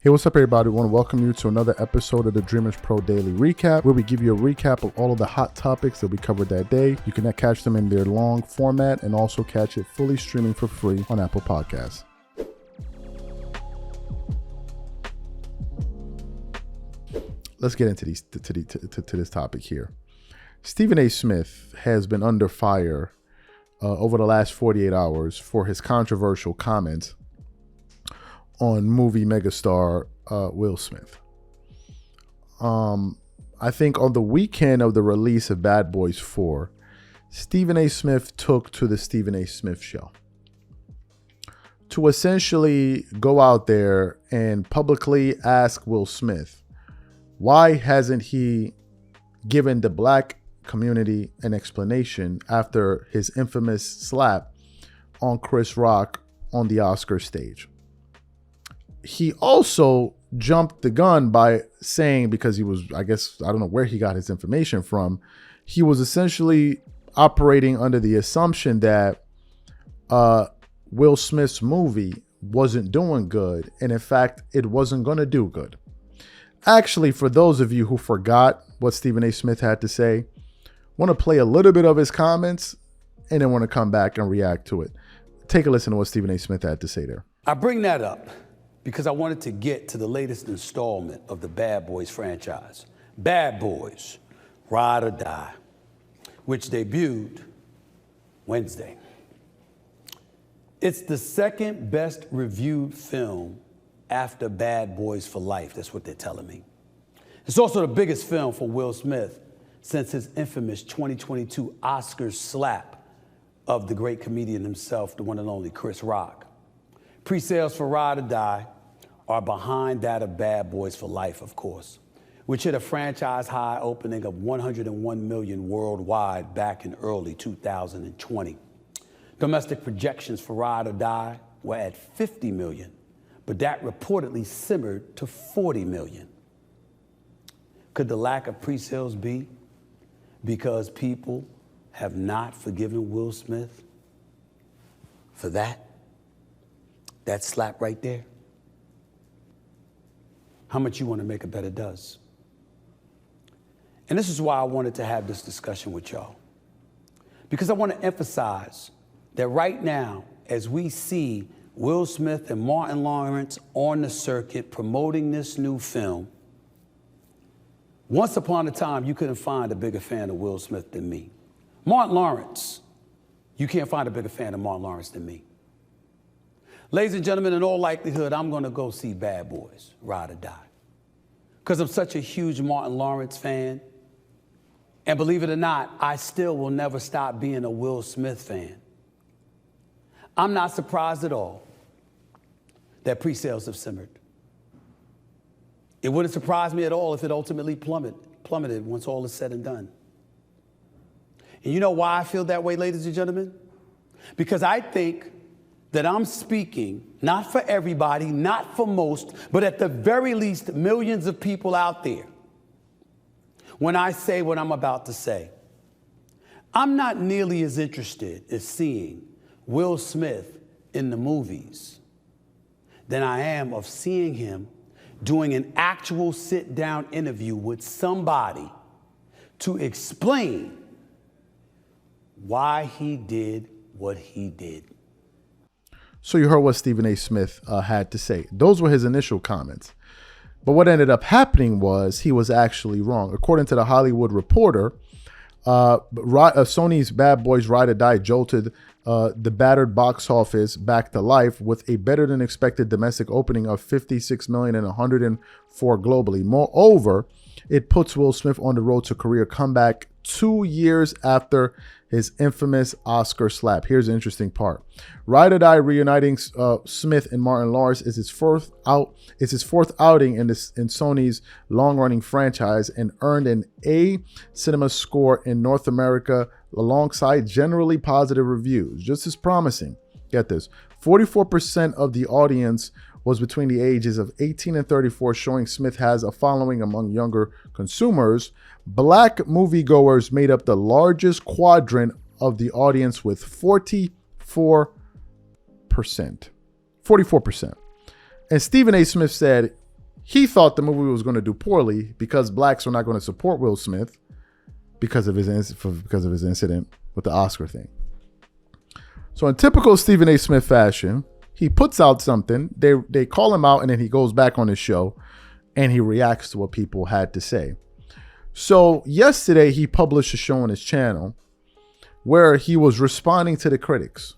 Hey, what's up, everybody? I want to welcome you to another episode of the Dreamerspro Daily Recap, where we give you a recap of all of the hot topics that we covered that day. You can catch them in their long format and also catch it fully streaming for free on Apple Podcasts. Let's get into this topic here. Stephen A. Smith has been under fire over the last 48 hours for his controversial comments on movie megastar Will Smith. I think on the weekend of the release of Bad Boys 4, Stephen A. Smith took to the Stephen A. Smith Show to essentially go out there and publicly ask Will Smith, why hasn't he given the black community an explanation after his infamous slap on Chris Rock on the Oscar stage? He also jumped the gun by saying, because he was, I don't know where he got his information from, he was essentially operating under the assumption that Will Smith's movie wasn't doing good. And in fact, it wasn't going to do good. Actually, for those of you who forgot what Stephen A. Smith had to say, I want to play a little bit of his comments and then want to come back and react to it. Take a listen to what Stephen A. Smith had to say there. I bring that up because I wanted to get to the latest installment of the Bad Boys franchise, Bad Boys, Ride or Die, which debuted Wednesday. It's the second best reviewed film after Bad Boys for Life. That's what they're telling me. It's also the biggest film for Will Smith since his infamous 2022 Oscar slap of the great comedian himself, the one and only Chris Rock. Pre-sales for Ride or Die are behind that of Bad Boys for Life, of course, which hit a franchise high opening of 101 million worldwide back in early 2020. Domestic projections for Ride or Die were at 50 million, but that reportedly simmered to 40 million. Could the lack of pre-sales be because people have not forgiven Will Smith for that slap right there? How much you want to make a bet it does. And this is why I wanted to have this discussion with y'all. Because I want to emphasize that right now, as we see Will Smith and Martin Lawrence on the circuit promoting this new film, once upon a time, you couldn't find a bigger fan of Will Smith than me. Martin Lawrence, you can't find a bigger fan of Martin Lawrence than me. Ladies and gentlemen, in all likelihood, I'm going to go see Bad Boys, Ride or Die. Because I'm such a huge Martin Lawrence fan. And believe it or not, I still will never stop being a Will Smith fan. I'm not surprised at all that pre-sales have simmered. It wouldn't surprise me at all if it ultimately plummeted once all is said and done. And you know why I feel that way, ladies and gentlemen? Because I think that I'm speaking not for everybody, not for most, but at the very least millions of people out there when I say what I'm about to say. I'm not nearly as interested as seeing Will Smith in the movies than I am of seeing him doing an actual sit-down interview with somebody to explain why he did what he did. So you heard what Stephen A. Smith had to say. Those were his initial comments. But what ended up happening was he was actually wrong. According to The Hollywood Reporter, Sony's Bad Boys Ride or Die jolted the battered box office back to life with a better than expected domestic opening of 56 million and 104 globally. Moreover, it puts Will Smith on the road to career comeback 2 years after his infamous Oscar slap. Here's the interesting part. Ride or Die reuniting Smith and Martin Lawrence is his fourth outing in Sony's long-running franchise and earned an A cinema score in North America alongside generally positive reviews. Just as promising. Get this. 44% of the audience was between the ages of 18 and 34, showing Smith has a following among younger consumers. Black moviegoers made up the largest quadrant of the audience with 44%. 44%. And Stephen A. Smith said he thought the movie was going to do poorly because blacks were not going to support Will Smith because of his incident with the Oscar thing. So in typical Stephen A. Smith fashion, he puts out something, they call him out, and then he goes back on his show and he reacts to what people had to say. So yesterday he published a show on his channel where he was responding to the critics.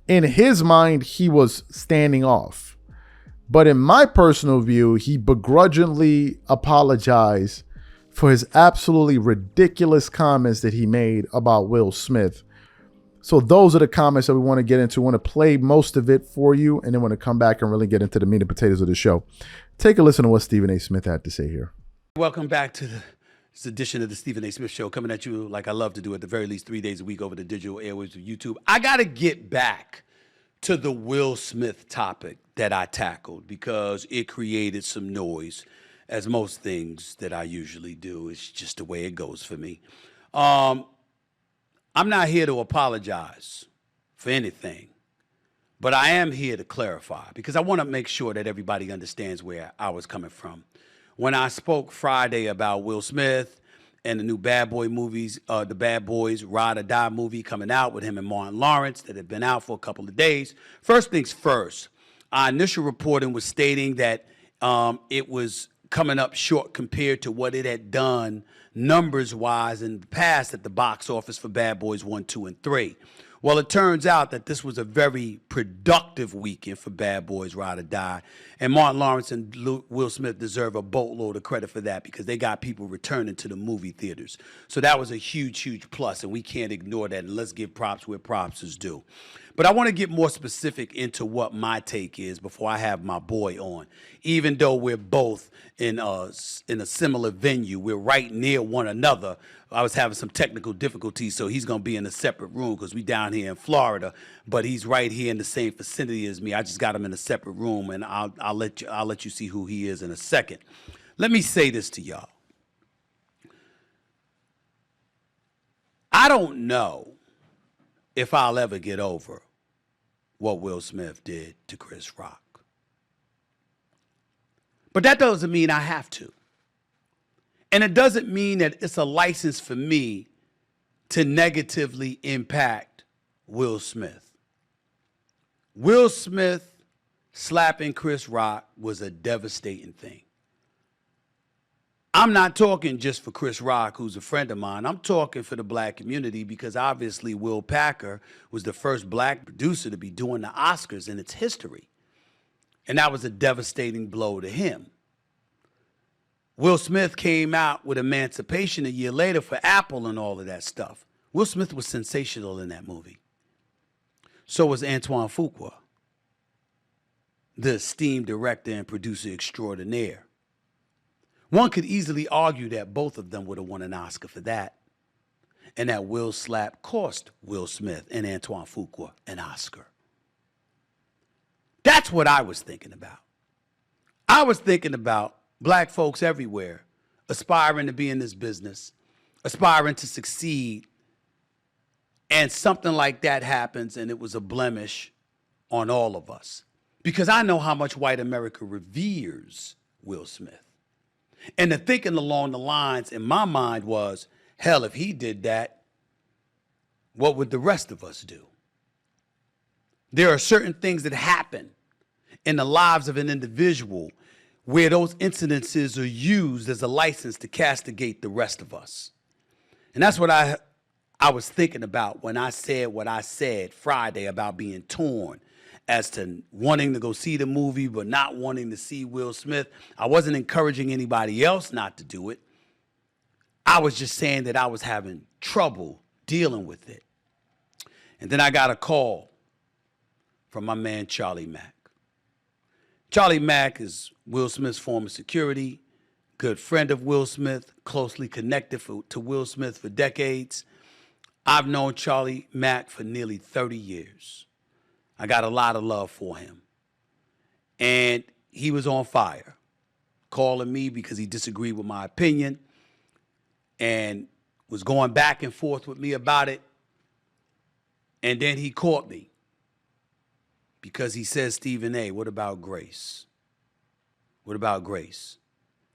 In his mind, he was standing off. But in my personal view, he begrudgingly apologized for his absolutely ridiculous comments that he made about Will Smith. So those are the comments that we want to get into. We want to play most of it for you, and then want to come back and really get into the meat and potatoes of the show. Take a listen to what Stephen A. Smith had to say here. Welcome back to this edition of the Stephen A. Smith Show, coming at you like I love to do at the very least 3 days a week over the digital airwaves of YouTube. I got to get back to the Will Smith topic that I tackled because it created some noise, as most things that I usually do. It's just the way it goes for me. I'm not here to apologize for anything, but I am here to clarify because I want to make sure that everybody understands where I was coming from. When I spoke Friday about Will Smith and the new Bad Boy movies, the Bad Boys Ride or Die movie coming out with him and Martin Lawrence that had been out for a couple of days. First things first, our initial reporting was stating that it was coming up short compared to what it had done numbers-wise in the past at the box office for Bad Boys 1, 2, and 3. Well, it turns out that this was a very productive weekend for Bad Boys Ride or Die, and Martin Lawrence and Will Smith deserve a boatload of credit for that because they got people returning to the movie theaters. So that was a huge, huge plus, and we can't ignore that, and let's give props where props is due. But I want to get more specific into what my take is before I have my boy on. Even though we're both in a similar venue, we're right near one another. I was having some technical difficulties, so he's going to be in a separate room because we down here in Florida, but he's right here in the same vicinity as me. I just got him in a separate room, and I'll let you see who he is in a second. Let me say this to y'all. I don't know if I'll ever get over what Will Smith did to Chris Rock. But that doesn't mean I have to. And it doesn't mean that it's a license for me to negatively impact Will Smith. Will Smith slapping Chris Rock was a devastating thing. I'm not talking just for Chris Rock, who's a friend of mine. I'm talking for the black community because obviously Will Packer was the first black producer to be doing the Oscars in its history. And that was a devastating blow to him. Will Smith came out with Emancipation a year later for Apple and all of that stuff. Will Smith was sensational in that movie. So was Antoine Fuqua, the esteemed director and producer extraordinaire. One could easily argue that both of them would have won an Oscar for that, and that Will slap cost Will Smith and Antoine Fuqua an Oscar. That's what I was thinking about. I was thinking about black folks everywhere aspiring to be in this business, aspiring to succeed, and something like that happens and it was a blemish on all of us. Because I know how much white America reveres Will Smith. And the thinking along the lines in my mind was, hell, if he did that, what would the rest of us do? There are certain things that happen in the lives of an individual where those incidences are used as a license to castigate the rest of us. And that's what I was thinking about when I said what I said Friday about being torn as to wanting to go see the movie but not wanting to see Will Smith. I wasn't encouraging anybody else not to do it. I was just saying that I was having trouble dealing with it. And then I got a call from my man Charlie Mack. Charlie Mack is Will Smith's former security, good friend of Will Smith, closely connected to Will Smith for decades. I've known Charlie Mack for nearly 30 years. I got a lot of love for him. And he was on fire, calling me because he disagreed with my opinion and was going back and forth with me about it. And then he caught me because he says, Stephen A., what about Grace? What about grace?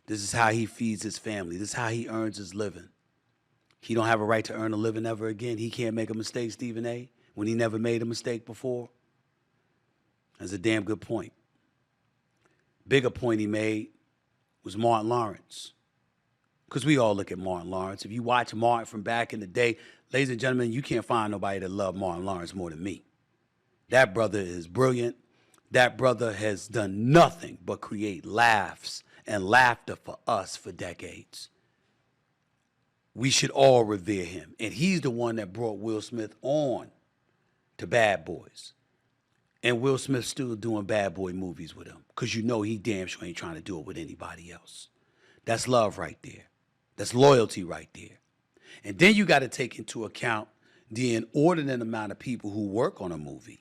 This is how he feeds his family. This is how he earns his living. He don't have a right to earn a living ever again. He can't make a mistake, Stephen A., when he never made a mistake before. That's a damn good point. Bigger point he made was Martin Lawrence. Because we all look at Martin Lawrence. If you watch Martin from back in the day, ladies and gentlemen, you can't find nobody that loved Martin Lawrence more than me. That brother is brilliant. That brother has done nothing but create laughs and laughter for us for decades. We should all revere him. And he's the one that brought Will Smith on to Bad Boys. And Will Smith's still doing Bad Boy movies with him because you know he damn sure ain't trying to do it with anybody else. That's love right there. That's loyalty right there. And then you got to take into account the inordinate amount of people who work on a movie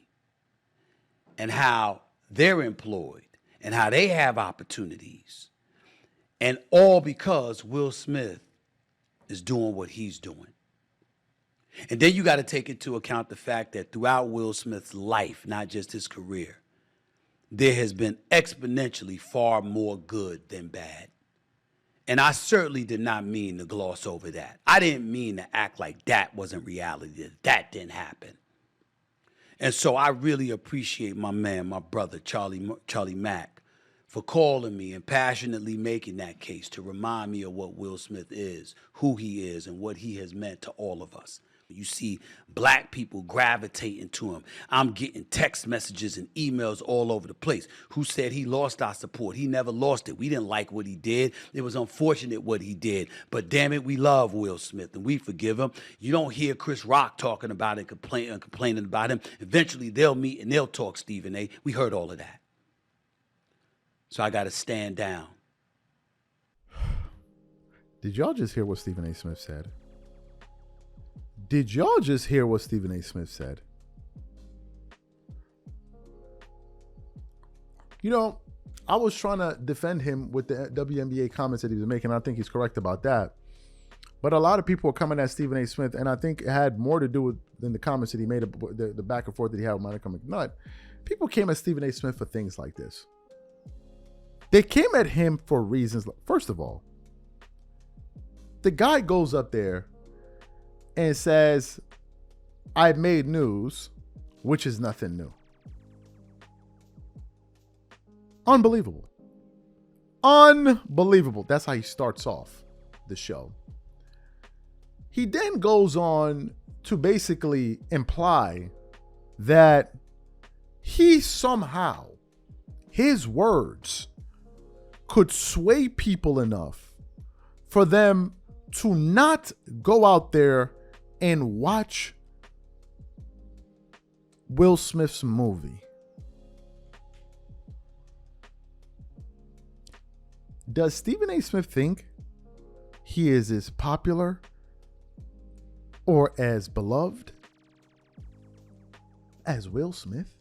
and how they're employed and how they have opportunities. And all because Will Smith is doing what he's doing. And then you got to take into account the fact that throughout Will Smith's life, not just his career, there has been exponentially far more good than bad. And I certainly did not mean to gloss over that. I didn't mean to act like that wasn't reality, that didn't happen. And so I really appreciate my man, my brother, Charlie Mack, for calling me and passionately making that case to remind me of what Will Smith is, who he is, and what he has meant to all of us. You see black people gravitating to him. I'm getting text messages and emails all over the place. Who said he lost our support? He never lost it. We didn't like what he did. It was unfortunate what he did. But damn it, we love Will Smith and we forgive him. You don't hear Chris Rock talking about it and complaining about him. Eventually they'll meet and they'll talk, Stephen A. We heard all of that. So I got to stand down. Did y'all just hear what Stephen A. Smith said? Did y'all just hear what Stephen A. Smith said? You know, I was trying to defend him with the WNBA comments that he was making. I think he's correct about that. But a lot of people are coming at Stephen A. Smith, and I think it had more to do with than the comments that he made, the back and forth that he had with Monica McNutt. People came at Stephen A. Smith for things like this. They came at him for reasons. First of all, the guy goes up there and says, I made news, which is nothing new. Unbelievable. Unbelievable. That's how he starts off the show. He then goes on to basically imply that he somehow, his words could sway people enough for them to not go out there and watch Will Smith's movie. Does Stephen A. Smith think he is as popular or as beloved as Will Smith?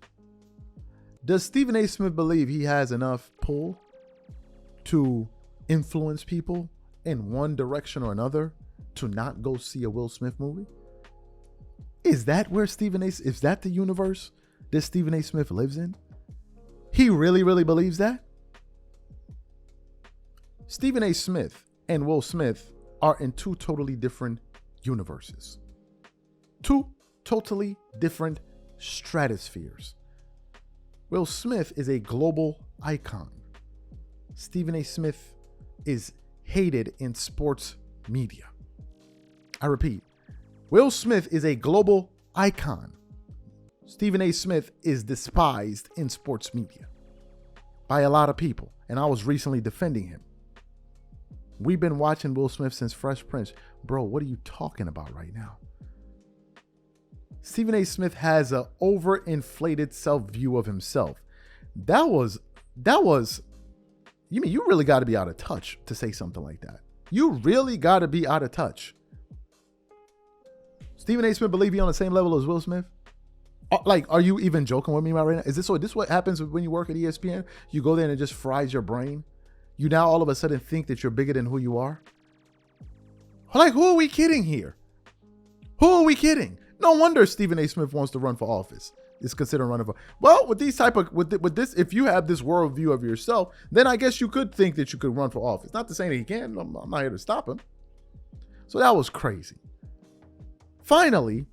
Does Stephen A. Smith believe he has enough pull to influence people in one direction or another to not go see a Will Smith movie? Is that where Stephen A. Is that the universe that Stephen A. Smith lives in? He really, really believes that? Stephen A. Smith and Will Smith are in two totally different universes. Two totally different stratospheres. Will Smith is a global icon. Stephen A. Smith is hated in sports media. I repeat, Will Smith is a global icon. Stephen A. Smith is despised in sports media by a lot of people, and I was recently defending him. We've been watching Will Smith since Fresh Prince. Bro, what are you talking about right now? Stephen A. Smith has an overinflated self-view of himself. That was, you mean you really got to be out of touch to say something like that. You really got to be out of touch. Stephen A. Smith believe he on the same level as Will Smith? Like, are you even joking with me right now? Is this what happens when you work at ESPN? You go there and it just fries your brain? You now all of a sudden think that you're bigger than who you are? Like, who are we kidding here? Who are we kidding? No wonder Stephen A. Smith wants to run for office. is considered running for. Well, with these type of with this, if you have this worldview of yourself, then I guess you could think that you could run for office. Not to say that he can. I'm not here to stop him. So that was crazy. Finally,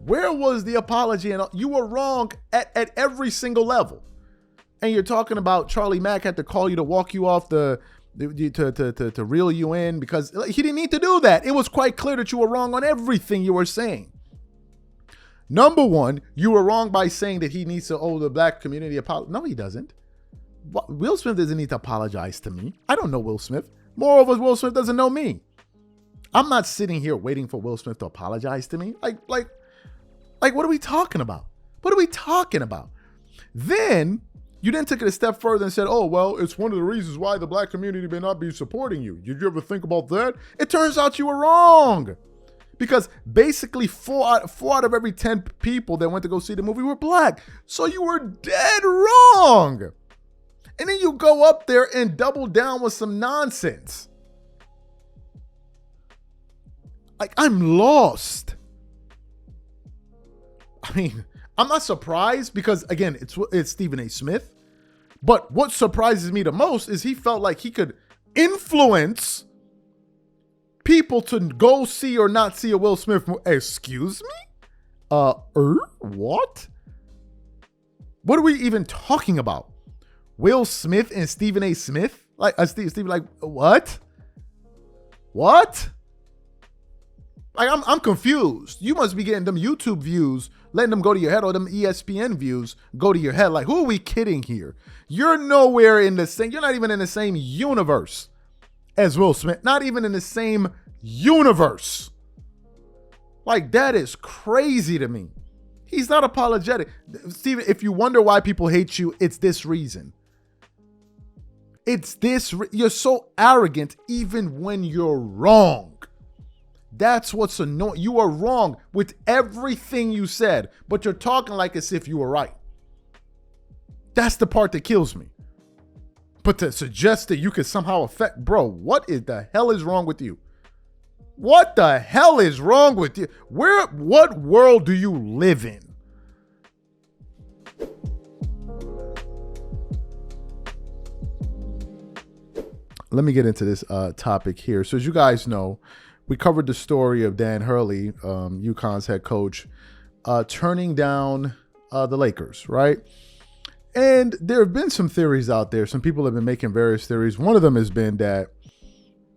where was the apology? And you were wrong at every single level. And you're talking about Charlie Mack had to call you to walk you off to reel you in because he didn't need to do that. It was quite clear that you were wrong on everything you were saying. Number one, you were wrong by saying that he needs to owe the black community apology. No, he doesn't. Will Smith doesn't need to apologize to me. I don't know Will Smith. Moreover, Will Smith doesn't know me. I'm not sitting here waiting for Will Smith to apologize to me. Like, what are we talking about? What are we talking about? Then you then took it a step further and said, oh, well, it's one of the reasons why the black community may not be supporting you. Did you ever think about that? It turns out you were wrong. Because basically four out of every 10 people that went to go see the movie were black. So you were dead wrong. And then you go up there and double down with some nonsense. Like, I'm lost. I mean, I'm not surprised because, again, it's Stephen A. Smith. But what surprises me the most is he felt like he could influence people to go see or not see a Will Smith movie. Excuse me? What? What are we even talking about? Will Smith and Stephen A. Smith? Like, Stephen, like, what? What? Like, I'm confused. You must be getting them YouTube views, letting them go to your head, or them ESPN views go to your head. Like, who are we kidding here? You're nowhere in the same, you're not even in the same universe as Will Smith. Not even in the same universe. Like, that is crazy to me. He's not apologetic. Steven, if you wonder why people hate you, it's this reason. It's this, you're so arrogant even when you're wrong. That's what's annoying. You are wrong with everything you said, but you're talking like as if you were right. That's the part that kills me. But to suggest that you could somehow affect, bro, what the hell is wrong with you? What the hell is wrong with you? What world do you live in? Let me get into this topic here. So as you guys know, we covered the story of Dan Hurley, UConn's head coach, turning down the Lakers, right? And there have been some theories out there. Some people have been making various theories. One of them has been that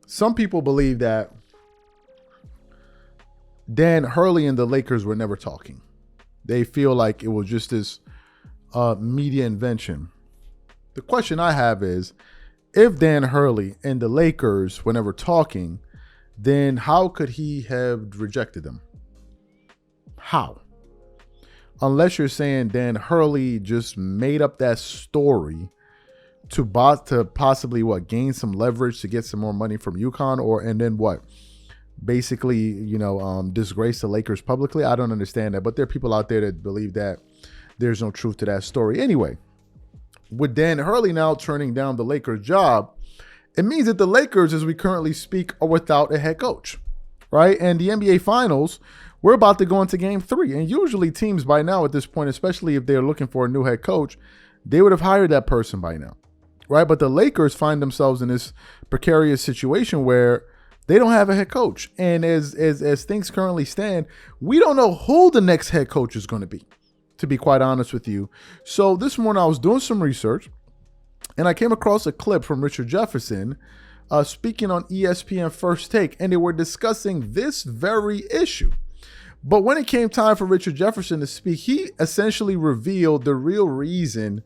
some people believe that Dan Hurley and the Lakers were never talking. They feel like it was just this media invention. The question I have is, if Dan Hurley and the Lakers were never talking, then how could he have rejected them? How? Unless you're saying Dan Hurley just made up that story to possibly gain some leverage to get some more money from UConn, and then what? Basically, disgrace the Lakers publicly. I don't understand that, but there are people out there that believe that there's no truth to that story. Anyway, with Dan Hurley now turning down the Lakers job, it means that the Lakers, as we currently speak, are without a head coach, right? And the NBA Finals, we're about to go into Game 3. And usually teams by now at this point, especially if they're looking for a new head coach, they would have hired that person by now, right? But the Lakers find themselves in this precarious situation where they don't have a head coach. And as things currently stand, we don't know who the next head coach is going to be quite honest with you. So this morning I was doing some research, and I came across a clip from Richard Jefferson speaking on ESPN First Take, and they were discussing this very issue. But when it came time for Richard Jefferson to speak, he essentially revealed the real reason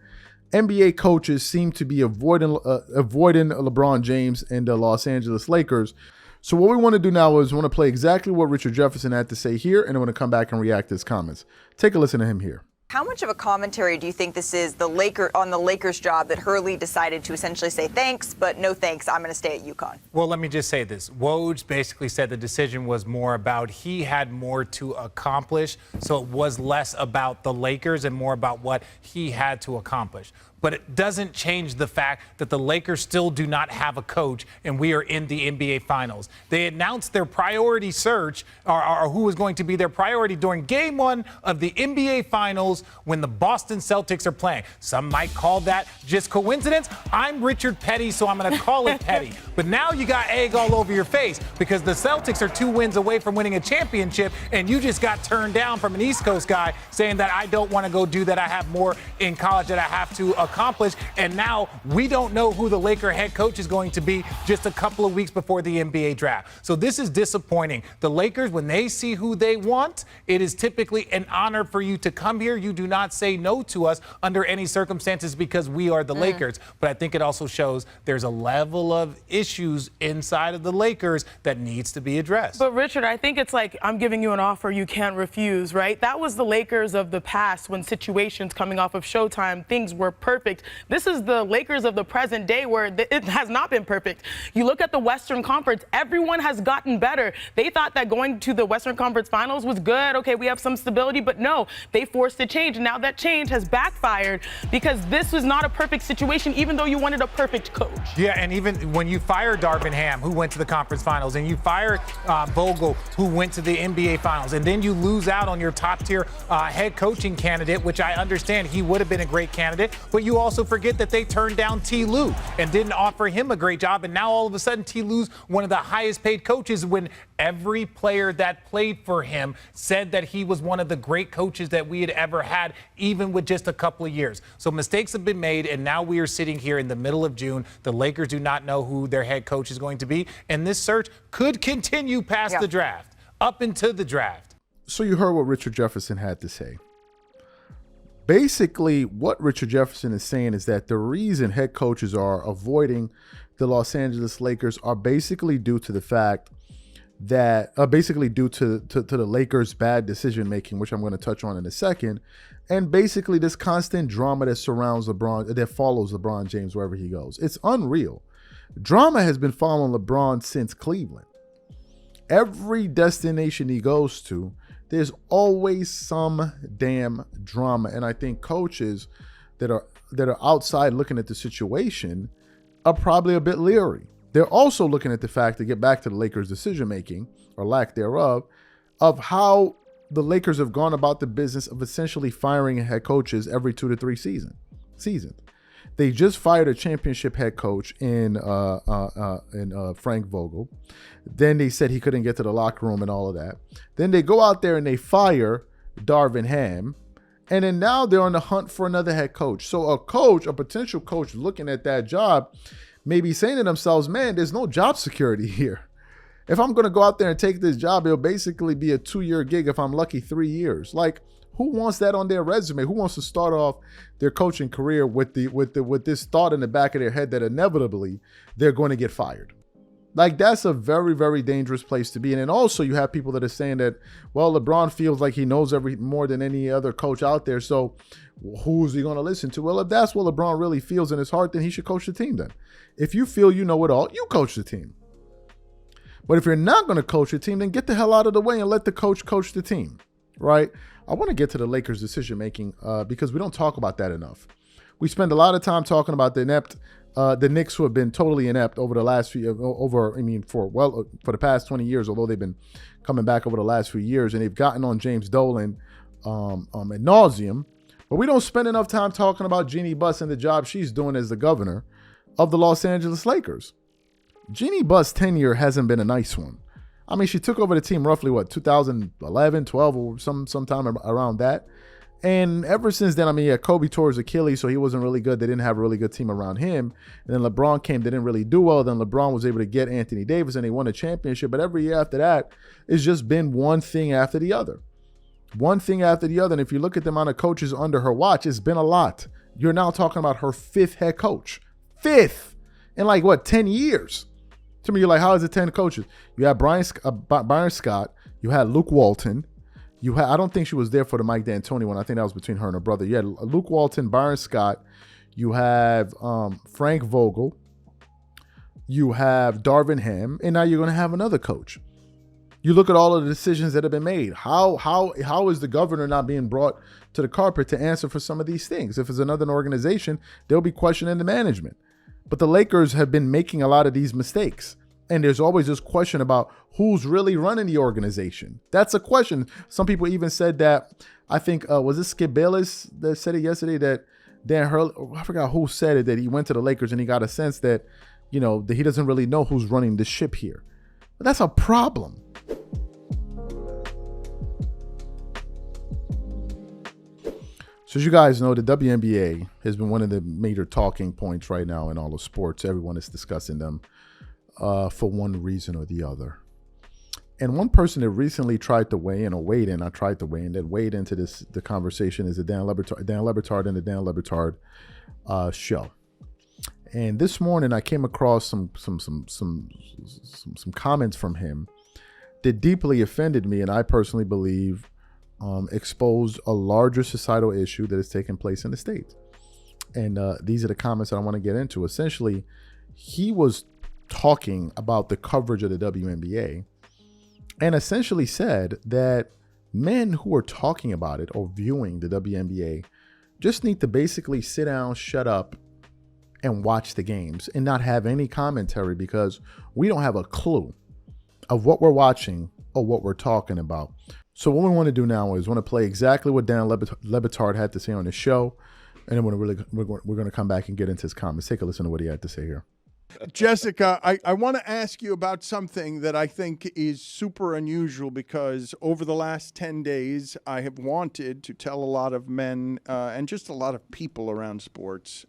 NBA coaches seem to be avoiding LeBron James and the Los Angeles Lakers. So what we want to do now is we want to play exactly what Richard Jefferson had to say here, and I want to come back and react to his comments. Take a listen to him here. How much of a commentary do you think this is on the Lakers job that Hurley decided to essentially say thanks, but no thanks, I'm going to stay at UConn? Well, let me just say this. Woj basically said the decision was more about he had more to accomplish, so it was less about the Lakers and more about what he had to accomplish. but it doesn't change the fact that the Lakers still do not have a coach, and we are in the NBA Finals. They announced their priority search, or who was going to be their priority during Game 1 of the NBA Finals when the Boston Celtics are playing. Some might call that just coincidence. I'm Richard Petty, so I'm going to call it petty. But now you got egg all over your face because the Celtics are 2 wins away from winning a championship, and you just got turned down from an East Coast guy saying that I don't want to go do that. I have more in college that I have to accomplish. And now we don't know who the Laker head coach is going to be just a couple of weeks before the NBA draft. So this is disappointing. The Lakers, when they see who they want, it is typically an honor for you to come here. You do not say no to us under any circumstances because we are the Lakers. But I think it also shows there's a level of issues inside of the Lakers that needs to be addressed. But Richard, I think it's like I'm giving you an offer you can't refuse, right? That was the Lakers of the past when situations coming off of Showtime, things were perfect. This is the Lakers of the present day where it has not been perfect. You look at the Western Conference, everyone has gotten better. They thought that going to the Western Conference Finals was good. Okay, we have some stability, but no, they forced a change. And now that change has backfired because this was not a perfect situation, even though you wanted a perfect coach. Yeah, and even when you fire Darvin Ham, who went to the conference finals, and you fire Vogel, who went to the NBA finals, and then you lose out on your top-tier head coaching candidate, which I understand he would have been a great candidate, but you also forget that they turned down T. Lue and didn't offer him a great job, and now all of a sudden T. Lue's one of the highest-paid coaches when every player that played for him said that he was one of the great coaches that we had ever had, even with just a couple of years. So mistakes have been made, and now we are sitting here in the middle of June. The Lakers do not know who their head coach is going to be, and this search could continue past the draft, up into the draft. So you heard what Richard Jefferson had to say. Basically, what Richard Jefferson is saying is that the reason head coaches are avoiding the Los Angeles Lakers are basically due to the fact that basically due to the Lakers' bad decision making, which I'm going to touch on in a second, and basically this constant drama that surrounds LeBron, that follows LeBron James wherever he goes. It's unreal. Drama has been following LeBron since Cleveland. Every destination he goes to, there's always some damn drama, and I think coaches that are outside looking at the situation are probably a bit leery. They're also looking at the fact, to get back to the Lakers' decision-making, or lack thereof, of how the Lakers have gone about the business of essentially firing head coaches every 2 to 3 seasons. They just fired a championship head coach in Frank Vogel. Then they said he couldn't get to the locker room and all of that. Then they go out there and they fire Darvin Ham. And then now they're on the hunt for another head coach. So a potential coach looking at that job may be saying to themselves, man, there's no job security here. If I'm going to go out there and take this job, it'll basically be a 2-year gig. If I'm lucky, 3 years. Like, who wants that on their resume? Who wants to start off their coaching career with this thought in the back of their head that inevitably they're going to get fired? Like, that's a very, very dangerous place to be. And then also you have people that are saying that, well, LeBron feels like he knows more than any other coach out there. So who's he going to listen to? Well, if that's what LeBron really feels in his heart, then he should coach the team then. If you feel you know it all, you coach the team. But if you're not going to coach the team, then get the hell out of the way and let the coach the team, right? I want to get to the Lakers' decision-making because we don't talk about that enough. We spend a lot of time talking about the Knicks, who have been totally inept over the last few, for the past 20 years, although they've been coming back over the last few years, and they've gotten on James Dolan ad nauseum. But we don't spend enough time talking about Jeannie Buss and the job she's doing as the governor of the Los Angeles Lakers. Jeannie Buss' tenure hasn't been a nice one. I mean, she took over the team roughly, 2011, 12, or sometime around that. And ever since then, Kobe tore his Achilles, so he wasn't really good. They didn't have a really good team around him. And then LeBron came, they didn't really do well. Then LeBron was able to get Anthony Davis, and they won a championship. But every year after that, it's just been one thing after the other. One thing after the other. And if you look at the amount of coaches under her watch, it's been a lot. You're now talking about her 5th head coach. 5th! In 10 years? To me, you're like, how is it 10 coaches? You had Byron Scott. You had Luke Walton. I don't think she was there for the Mike D'Antoni one. I think that was between her and her brother. You had Luke Walton, Byron Scott. You have Frank Vogel. You have Darvin Ham. And now you're going to have another coach. You look at all of the decisions that have been made. How is the governor not being brought to the carpet to answer for some of these things? If it's another organization, they'll be questioning the management. But the Lakers have been making a lot of these mistakes. And there's always this question about who's really running the organization. That's a question. Some people even said that, I think, was it Skip Bayless that said it yesterday, that Dan Hurley, I forgot who said it, that he went to the Lakers and he got a sense that, that he doesn't really know who's running the ship here. But that's a problem. So as you guys know, the WNBA has been one of the major talking points right now in all of sports. Everyone is discussing them for one reason or the other. And one person that recently tried to weigh in, that weighed into the conversation, is the Dan Le Batard and the Dan Le Batard show. And this morning I came across some comments from him that deeply offended me, and I personally believe exposed a larger societal issue that is taking place in the States. And these are the comments that I want to get into. Essentially, he was talking about the coverage of the WNBA and essentially said that men who are talking about it or viewing the WNBA just need to basically sit down, shut up, and watch the games and not have any commentary, because we don't have a clue of what we're watching or what we're talking about. So what we want to do now is want to play exactly what Dan Le Batard had to say on the show, and then we're going to come back and get into his comments. Take a listen to what he had to say here. Jessica, I want to ask you about something that I think is super unusual, because over the last 10 days, I have wanted to tell a lot of men and just a lot of people around sports,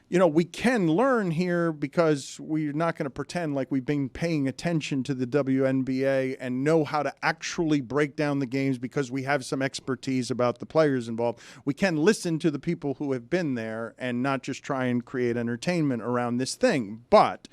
we can learn here, because we're not going to pretend like we've been paying attention to the WNBA and know how to actually break down the games because we have some expertise about the players involved. We can listen to the people who have been there and not just try and create entertainment around this thing. But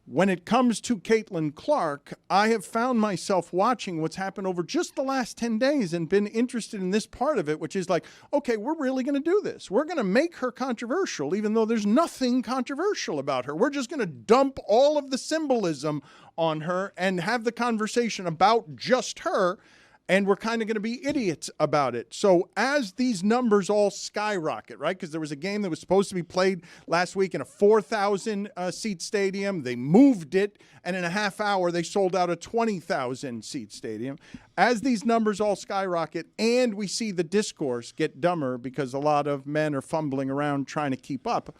when it comes to Caitlin Clark, I have found myself watching what's happened over just the last 10 days and been interested in this part of it, which is like, okay, we're really going to do this. We're going to make her controversial, even though there's nothing controversial about her. We're just going to dump all of the symbolism on her and have the conversation about just her. And we're kind of going to be idiots about it. So as these numbers all skyrocket, right? Because there was a game that was supposed to be played last week in a 4,000 seat stadium. They moved it, and in a half hour, they sold out a 20,000 seat stadium. As these numbers all skyrocket, and we see the discourse get dumber because a lot of men are fumbling around trying to keep up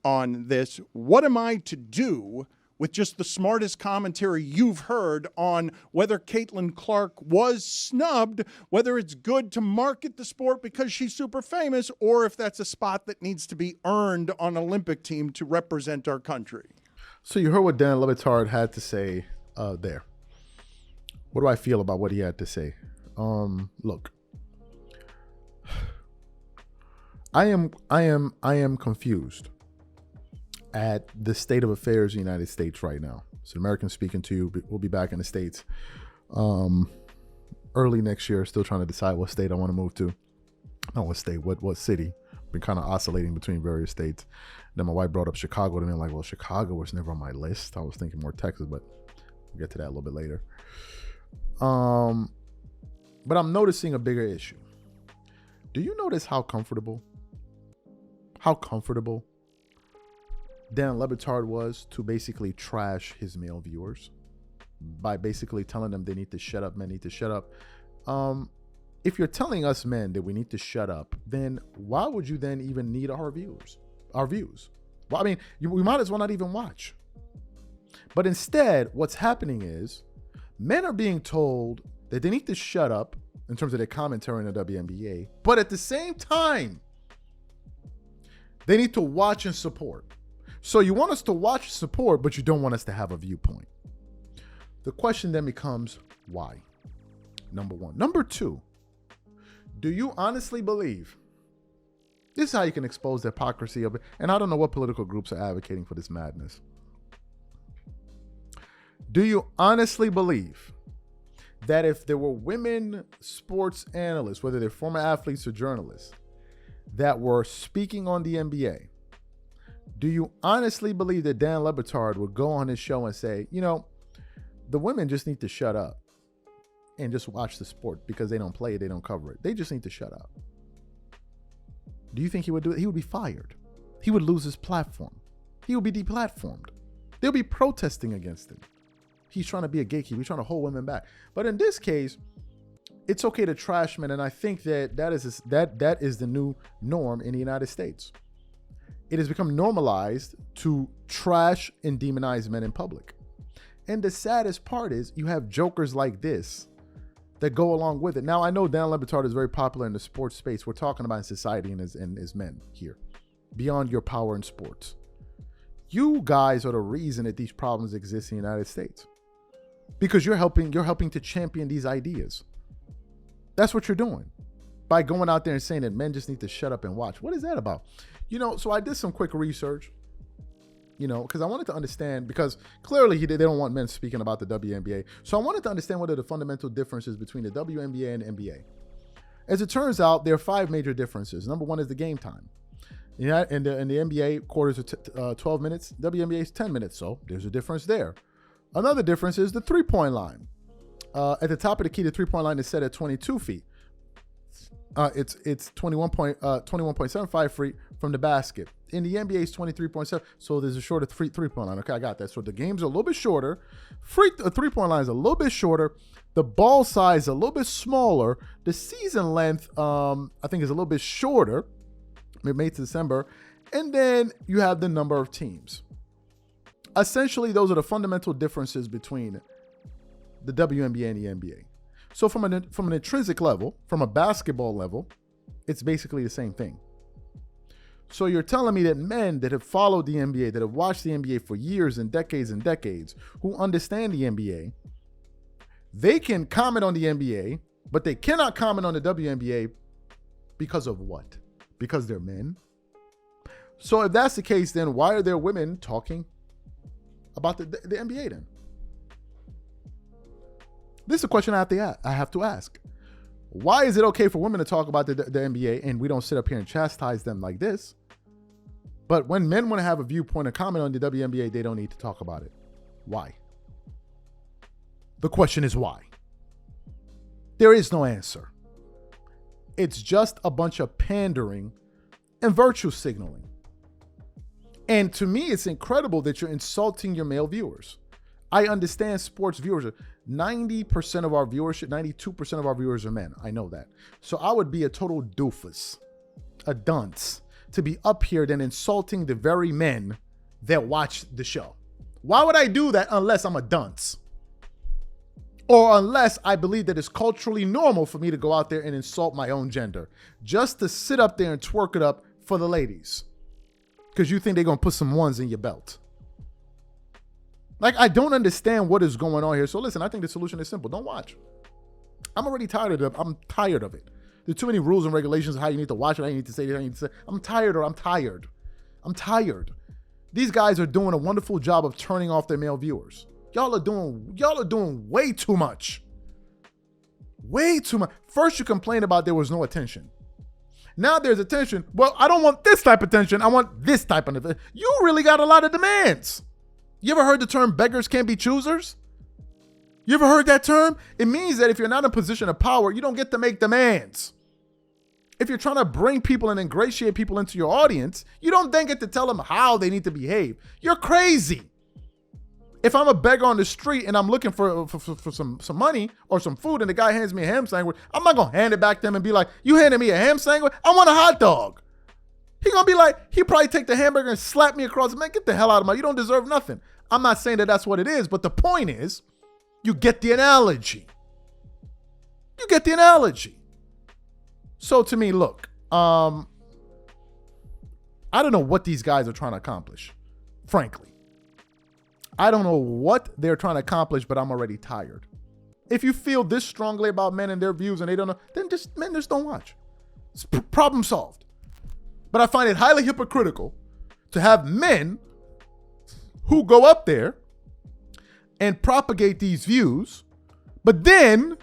on this, what am I to do with just the smartest commentary you've heard on whether Caitlin Clark was snubbed, whether it's good to market the sport because she's super famous, or if that's a spot that needs to be earned on an Olympic team to represent our country? So you heard what Dan Le Batard had to say there. What do I feel about what he had to say? Look, I am confused at the state of affairs in the United States right now. So an American speaking to you, we'll be back in the States early next year, still trying to decide what state I want to move to. Not what state, what city. Been kind of oscillating between various states. Then my wife brought up Chicago to me. I'm like, well, Chicago was never on my list. I was thinking more Texas, but we'll get to that a little bit later. But I'm noticing a bigger issue. Do you notice how comfortable Dan Le Batard was to basically trash his male viewers by basically telling them they need to shut up, men need to shut up? If you're telling us men that we need to shut up, then why would you then even need our views? Well, I mean, we might as well not even watch. But instead, what's happening is men are being told that they need to shut up in terms of their commentary in the WNBA, but at the same time, they need to watch and support. So you want us to watch and support, but you don't want us to have a viewpoint. The question then becomes, why? Number one. Number two, do you honestly believe, this is how you can expose the hypocrisy of it, and I don't know what political groups are advocating for this madness. Do you honestly believe that if there were women sports analysts, whether they're former athletes or journalists, that were speaking on the NBA, do you honestly believe that Dan Le Batard would go on his show and say, the women just need to shut up? and just watch the sport because they don't play it, they don't cover it. They just need to shut up. Do you think he would do it? He would be fired. He would lose his platform. He would be deplatformed. They'll be protesting against him. He's trying to be a gatekeeper. He's trying to hold women back. But in this case, it's okay to trash men, and I think that is the new norm in the United States. It has become normalized to trash and demonize men in public. And the saddest part is you have jokers like this that go along with it. Now, I know Dan Batard is very popular in the sports space. We're talking about in society and as men here, beyond your power in sports. You guys are the reason that these problems exist in the United States, because you're helping to champion these ideas. That's what you're doing by going out there and saying that men just need to shut up and watch. What is that about? So I did some quick research, because I wanted to understand, because clearly they don't want men speaking about the WNBA. So I wanted to understand what are the fundamental differences between the WNBA and the NBA. As it turns out, there are 5 major differences. Number one is the game time. Yeah, in the NBA, quarters are 12 minutes. WNBA is 10 minutes, so there's a difference there. Another difference is the three-point line. At the top of the key, the three-point line is set at 22 feet. It's 21.75 feet from the basket. In the NBA, it's 23.7, so there's a shorter three-point line. Okay, I got that. So the games are a little bit shorter. Three-point line is a little bit shorter. The ball size is a little bit smaller. The season length, I think, is a little bit shorter. May to December, and then you have the number of teams. Essentially, those are the fundamental differences between the WNBA and the NBA. So from an intrinsic level, from a basketball level, it's basically the same thing. So you're telling me that men that have followed the NBA, that have watched the NBA for years and decades, who understand the NBA, they can comment on the NBA, but they cannot comment on the WNBA because of what? Because they're men? So if that's the case, then why are there women talking about the NBA then? This is a question I have to ask. Why is it okay for women to talk about the NBA and we don't sit up here and chastise them like this? But when men want to have a viewpoint and comment on the WNBA, they don't need to talk about it. Why? The question is why? There is no answer. It's just a bunch of pandering and virtue signaling. And to me, it's incredible that you're insulting your male viewers. I understand sports viewers are 90% of our viewership, 92% of our viewers are men. I know that. So I would be a total doofus, a dunce, to be up here then insulting the very men that watch the show. Why would I do that unless I'm a dunce? Or unless I believe that it's culturally normal for me to go out there and insult my own gender, just to sit up there and twerk it up for the ladies, because you think they're going to put some ones in your belt. Like, I don't understand what is going on here. So listen, I think the solution is simple. Don't watch. I'm already tired of it. I'm tired of it. There's too many rules and regulations of how you need to watch it, how you need to say it, how you need to say. I'm tired. These guys are doing a wonderful job of turning off their male viewers. Y'all are doing way too much. Way too much. First, you complained about there was no attention. Now there's attention. Well, I don't want this type of attention. I want this type of attention. You really got a lot of demands. You ever heard the term beggars can't be choosers? You ever heard that term? It means that if you're not in a position of power, you don't get to make demands. If you're trying to bring people and ingratiate people into your audience, you don't then get to tell them how they need to behave. You're crazy. If I'm a beggar on the street and I'm looking for some money or some food and the guy hands me a ham sandwich, I'm not going to hand it back to him and be like, you handed me a ham sandwich? I want a hot dog. He going to be like, he probably take the hamburger and slap me across. Man, get the hell out of my, you don't deserve nothing. I'm not saying that that's what it is, but the point is, you get the analogy. So to me, look, I don't know what these guys are trying to accomplish, frankly. I don't know what they're trying to accomplish, but I'm already tired. If you feel this strongly about men and their views and they don't know, then just don't watch. It's problem solved. But I find it highly hypocritical to have men who go up there and propagate these views, but then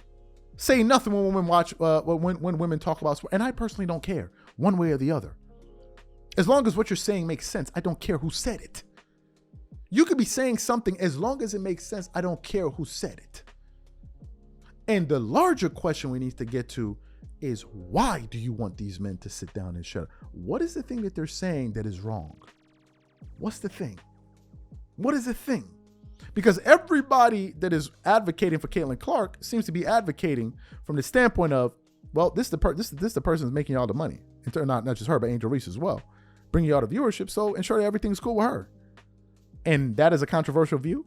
say nothing when women watch, when women talk about sport. And I personally don't care one way or the other. As long as what you're saying makes sense, I don't care who said it. You could be saying something as long as it makes sense. I don't care who said it. And the larger question we need to get to is, why do you want these men to sit down and shut up? What is the thing that they're saying that is wrong? What's the thing? What is the thing? Because everybody that is advocating for Caitlin Clark seems to be advocating from the standpoint of, well, this is the person that's making you all the money. Not just her, but Angel Reese as well. Bring you all the viewership, so ensure that everything's cool with her. And that is a controversial view.